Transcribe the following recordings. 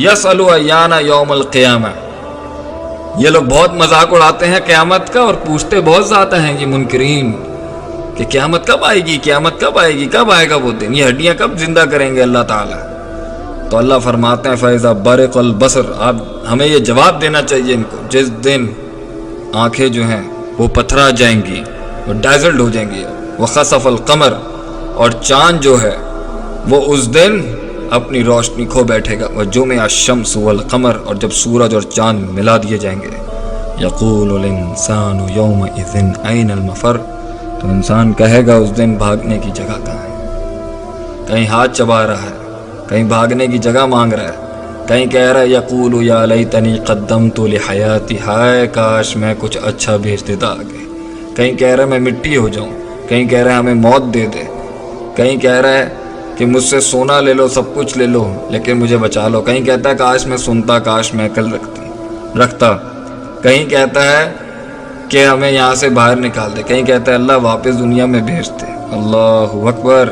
یسألو ایانا یوم القیامہ، یہ لوگ بہت مذاق اڑاتے ہیں قیامت کا اور پوچھتے بہت زیادہ ہیں یہ منکرین کہ قیامت کب آئے گی، قیامت کب آئے گی، کب آئے گا وہ دن، یہ ہڈیاں کب زندہ کریں گے اللہ تعالیٰ۔ تو اللہ فرماتے ہیں فَإِذَا بَرِقَ الْبَصَرُ، اب ہمیں یہ جواب دینا چاہیے ان کو، جس دن آنکھیں جو ہیں وہ پتھرا جائیں گی، وہ ڈائزلڈ ہو جائیں گی، وَخَسَفَ الْقَمَرُ، اور چاند جو ہے وہ اس دن اپنی روشنی کھو بیٹھے گا، وَجُمِعَ الشَّمْسُ وَالْقَمَرُ، اور جب سورج اور چاند ملا دیے جائیں گے، يَقُولُ الْإِنسَانُ يَوْمَئِذٍ أَيْنَ الْمَفَرُّ، تو انسان کہے گا اس دن بھاگنے کی جگہ کہاں ہے، کہیں ہاتھ چبا رہا ہے، کہیں بھاگنے کی جگہ مانگ رہا ہے، کہیں کہہ رہا ہے یقول یا لیتنی قدمت لحیاتی، ہائے کاش میں کچھ اچھا بھیج دیتا آگے، کہیں کہہ رہا ہے میں مٹی ہو جاؤں، کہیں کہہ رہا ہے ہمیں موت دے دے، کہیں کہہ رہا ہے کہ مجھ سے سونا لے لو، سب کچھ لے لو لیکن مجھے بچا لو، کہیں کہتا ہے کاش میں سنتا، کاش میں عقل رکھتا، کہیں کہتا ہے کہ ہمیں یہاں سے باہر نکال دے، کہیں کہتا ہے اللہ واپس دنیا میں بھیج دے۔ اللہ اکبر،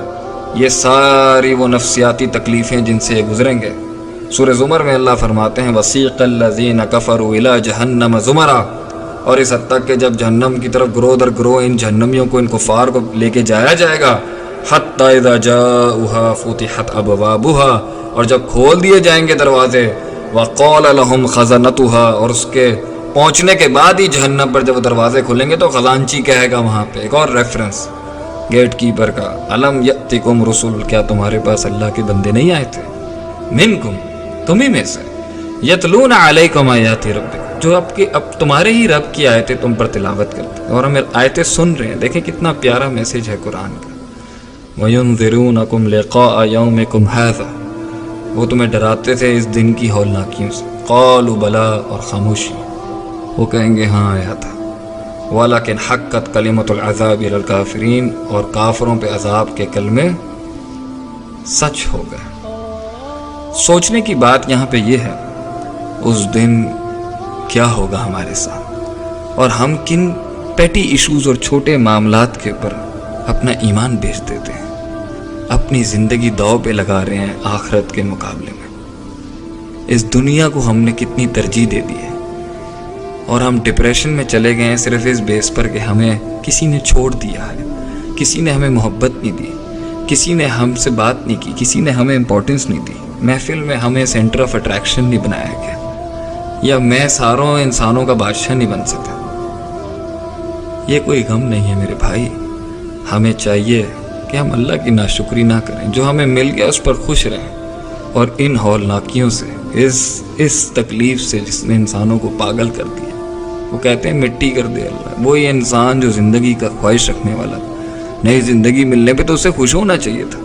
یہ ساری وہ نفسیاتی تکلیفیں جن سے گزریں گے۔ سورہ زمر میں اللہ فرماتے ہیں وَسِيقَ الَّذِينَ كَفَرُوا إِلَىٰ جَهَنَّمَ زُمَرًا، اور اس حد تک کہ جب جہنم کی طرف گروہ در گروہ ان جہنمیوں کو، ان کفار کو لے کے جایا جائے گا، حَتَّى إِذَا جَاءُوهَا فُتِحَتْ أَبْوَابُهَا، اور جب کھول دیے جائیں گے دروازے، وَقَالَ لَهُمْ خَزَنَتُهَا، اور اس کے پہنچنے کے بعد ہی جہنم پر جب وہ دروازے کھلیں گے تو خزانچی کہے گا وہاں پہ، ایک اور ریفرنس گیٹ کیپر کا، الم یأتکم رسول، کیا تمہارے پاس اللہ کے بندے نہیں آئے تھے، منکم، تمہیں میں سے، یتلون علیکم آیات ربکم، جو اب تمہارے ہی رب کی آیتیں تم پر تلاوت کرتے ہیں اور ہم آیتیں سن رہے ہیں۔ دیکھیں کتنا پیارا میسج ہے قرآن کا۔ وَيُنذِرُونَكُمْ لِقَاءَ يَوْمِكُمْ هَذَا، وہ تمہیں ڈراتے تھے اس دن کی ہولناکیوں سے، قالوا بلا، اور خاموشی، وہ کہیں گے ہاں آیا تھا، وَلَكِنْ حَقَّتْ كَلِمَةُ الْعَذَابِ عَلَى الْكَافِرِينَ، اور کافروں پہ عذاب کے کلمے سچ ہو گئے۔ سوچنے کی بات یہاں پہ یہ ہے اس دن کیا ہوگا ہمارے ساتھ، اور ہم کن پیٹی ایشوز اور چھوٹے معاملات کے اوپر اپنا ایمان بیچ دیتے ہیں، اپنی زندگی داؤ پہ لگا رہے ہیں آخرت کے مقابلے میں۔ اس دنیا کو ہم نے کتنی ترجیح دے دی ہے، اور ہم ڈپریشن میں چلے گئے ہیں صرف اس بیس پر کہ ہمیں کسی نے چھوڑ دیا ہے، کسی نے ہمیں محبت نہیں دی، کسی نے ہم سے بات نہیں کی، کسی نے ہمیں امپورٹنس نہیں دی، محفل میں ہمیں سینٹر آف اٹریکشن نہیں بنایا گیا، یا میں ساروں انسانوں کا بادشاہ نہیں بن سکتا۔ یہ کوئی غم نہیں ہے میرے بھائی، ہمیں چاہیے کہ ہم اللہ کی ناشکری نہ کریں، جو ہمیں مل گیا اس پر خوش رہیں، اور ان ہولناکیوں سے، اس تکلیف سے جس نے انسانوں کو پاگل کر دیا، وہ کہتے ہیں مٹی کر دے اللہ، وہی انسان جو زندگی کا خواہش رکھنے والا، نئی زندگی ملنے پہ تو اسے خوش ہونا چاہیے تھا،